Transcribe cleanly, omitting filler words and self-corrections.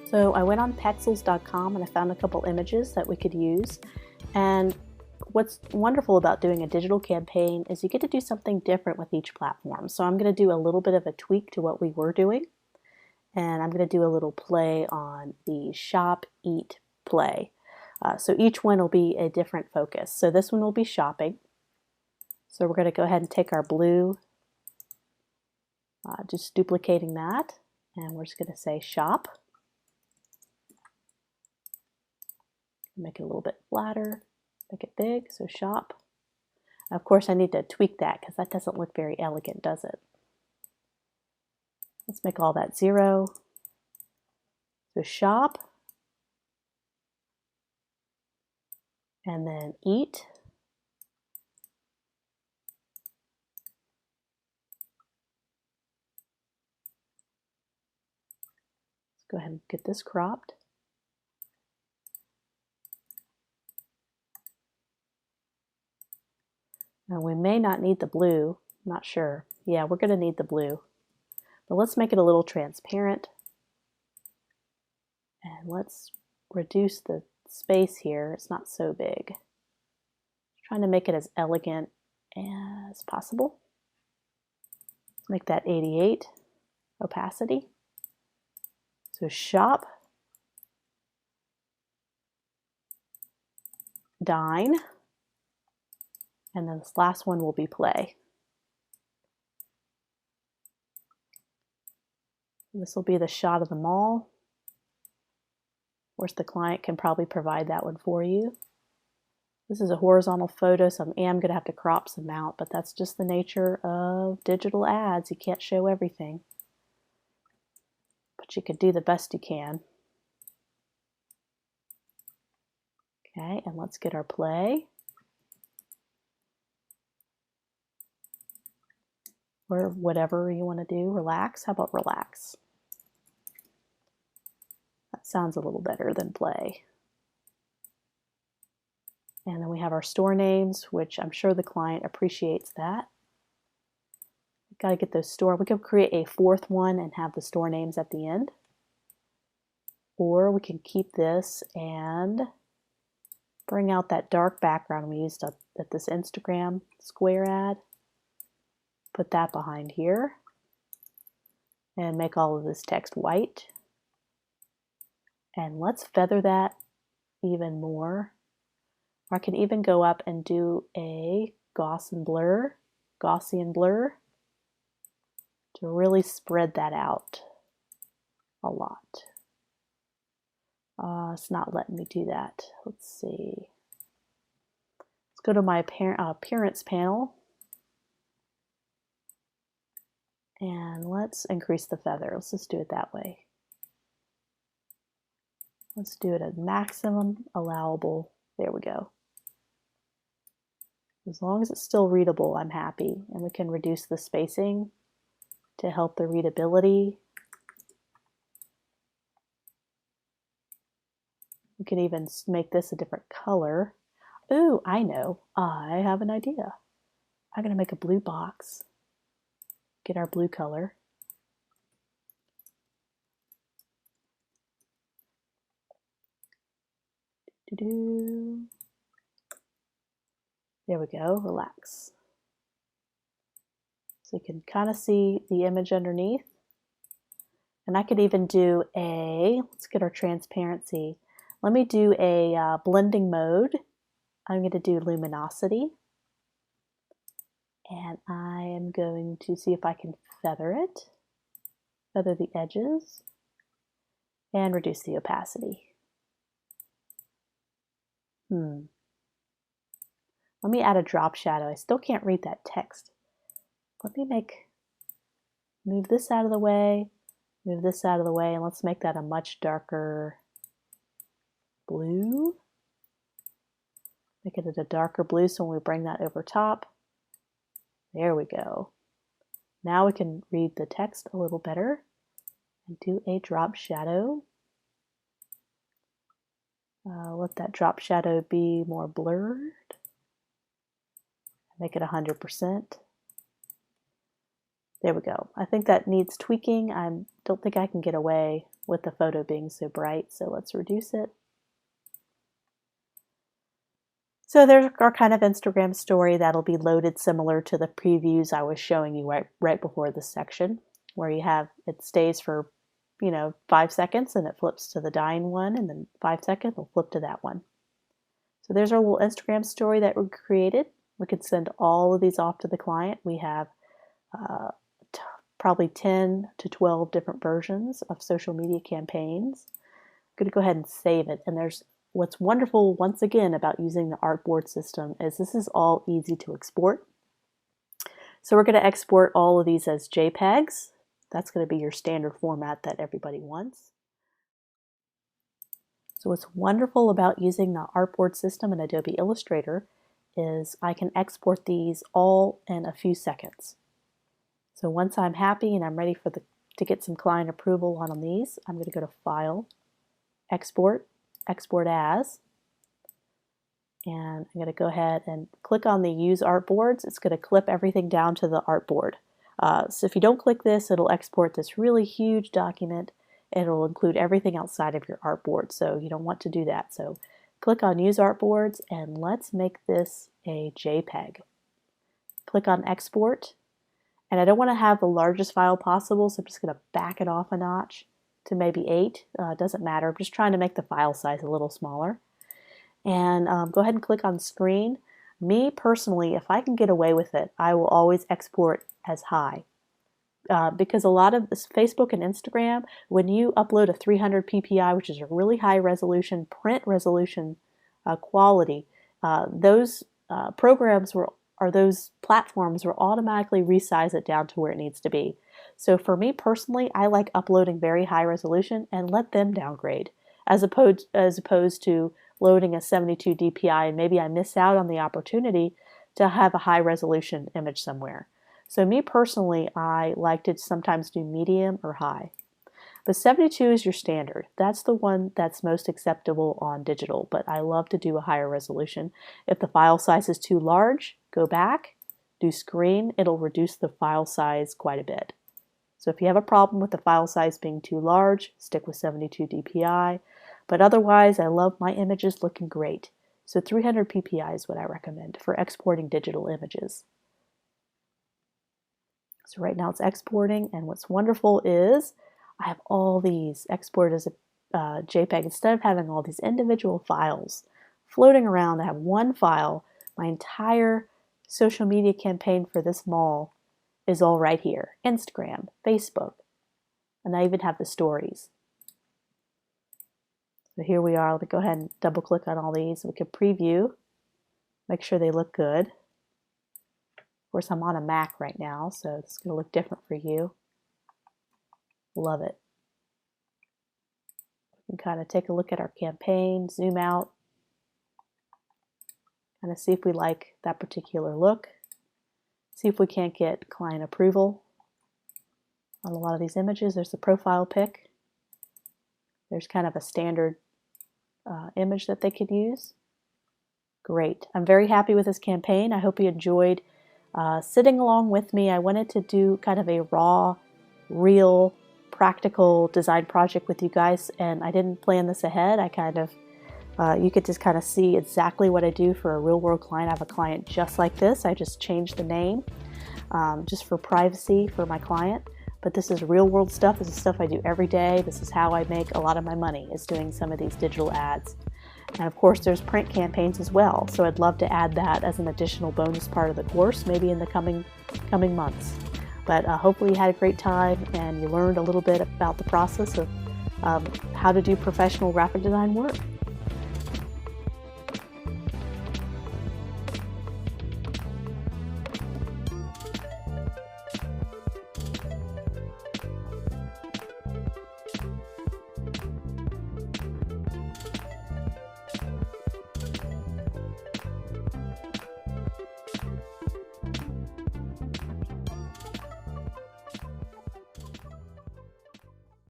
So I went on Pexels.com and I found a couple images that we could use. And what's wonderful about doing a digital campaign is you get to do something different with each platform. So I'm going to do a little bit of a tweak to what we were doing. And I'm going to do a little play on the shop, eat, play. So each one will be a different focus. So this one will be shopping. So we're going to go ahead and take our blue, just duplicating that. And we're just going to say shop. Make it a little bit flatter, make it big, so shop. Of course, I need to tweak that because that doesn't look very elegant, does it? Let's make all that 0. So shop, and then eat. Let's go ahead and get this cropped. Now we may not need the blue, I'm not sure. Yeah, we're going to need the blue. But let's make it a little transparent. And let's reduce the space here. It's not so big. Trying to make it as elegant as possible. Let's make that 88 opacity. So shop, dine, and then this last one will be play. This will be the shot of the mall. Of course, the client can probably provide that one for you. This is a horizontal photo, so I am going to have to crop some out, but that's just the nature of digital ads. You can't show everything, but you can do the best you can. Okay, and let's get our play. Or whatever you want to do. Relax. How about relax? That sounds a little better than play. And then we have our store names, which I'm sure the client appreciates that. We've got to get those store. We could create a fourth one and have the store names at the end. Or we can keep this and bring out that dark background we used at this Instagram square ad. Put that behind here and make all of this text white. And let's feather that even more. Or I can even go up and do a Gaussian blur to really spread that out a lot. It's not letting me do that. Let's see. Let's go to my appearance panel. And let's increase the feather. Let's just do it that way. Let's do it at maximum allowable. There we go. As long as it's still readable, I'm happy. And we can reduce the spacing to help the readability. We can even make this a different color. Ooh, I know. I have an idea. I'm going to make a blue box. Get our blue color. There we go, relax. So you can kind of see the image underneath. And I could even do let's get our transparency. Let me do a blending mode. I'm going to do luminosity. And I am going to see if I can feather it. Feather the edges. And reduce the opacity. Let me add a drop shadow. I still can't read that text. Let me move this out of the way, move this out of the way, and let's make that a much darker blue. Make it a darker blue so when we bring that over top, there we go. Now we can read the text a little better and do a drop shadow. Let that drop shadow be more blurred. Make it 100%. There we go. I think that needs tweaking. I don't think I can get away with the photo being so bright. So let's reduce it. So there's our kind of Instagram story that'll be loaded similar to the previews I was showing you right before this section, where you have, it stays for, 5 seconds and it flips to the dying one, and then 5 seconds it'll flip to that one. So there's our little Instagram story that we created. We could send all of these off to the client. We have probably 10 to 12 different versions of social media campaigns. I'm going to go ahead and save it. And there's what's wonderful, once again, about using the artboard system is this is all easy to export. So we're going to export all of these as JPEGs. That's going to be your standard format that everybody wants. So what's wonderful about using the artboard system in Adobe Illustrator is I can export these all in a few seconds. So once I'm happy and I'm ready to get some client approval on these, I'm going to go to File, Export, Export As, and I'm going to go ahead and click on the Use Artboards. It's going to clip everything down to the artboard. So if you don't click this, it'll export this really huge document. It'll include everything outside of your artboard, so you don't want to do that. So click on Use Artboards, and let's make this a JPEG. Click on Export, and I don't want to have the largest file possible, so I'm just going to back it off a notch to maybe 8. It doesn't matter. I'm just trying to make the file size a little smaller. And go ahead and click on Screen. Me personally, if I can get away with it, I will always export as high. Because a lot of this Facebook and Instagram, when you upload a 300 ppi, which is a really high resolution, print resolution quality, those those platforms will automatically resize it down to where it needs to be. So for me personally, I like uploading very high resolution and let them downgrade, as opposed to loading a 72 dpi and maybe I miss out on the opportunity to have a high resolution image somewhere. So me personally, I like to sometimes do medium or high. But 72 is your standard. That's the one that's most acceptable on digital, but I love to do a higher resolution. If the file size is too large, go back, do screen, it'll reduce the file size quite a bit. So if you have a problem with the file size being too large, stick with 72 dpi. But otherwise, I love my images looking great. So 300 ppi is what I recommend for exporting digital images. So right now it's exporting, and what's wonderful is I have all these exported as a JPEG. Instead of having all these individual files floating around, I have one file. My entire social media campaign for this mall is all right here. Instagram, Facebook, and I even have the stories. So here we are. Let me go ahead and double click on all these. We can preview, make sure they look good. Of course, I'm on a Mac right now, so it's going to look different for you. Love it. We can kind of take a look at our campaign, zoom out, kind of see if we like that particular look. See if we can't get client approval on a lot of these images. There's the profile pic. There's kind of a standard image that they could use. Great. I'm very happy with this campaign. I hope you enjoyed sitting along with me. I wanted to do kind of a raw, real, practical design project with you guys, and I didn't plan this ahead. I kind of, you could just kind of see exactly what I do for a real world client. I have a client just like this. I just changed the name just for privacy for my client. But this is real world stuff. This is stuff I do every day. This is how I make a lot of my money, is doing some of these digital ads. And of course, there's print campaigns as well. So I'd love to add that as an additional bonus part of the course, maybe in the coming months. But hopefully you had a great time and you learned a little bit about the process of how to do professional graphic design work.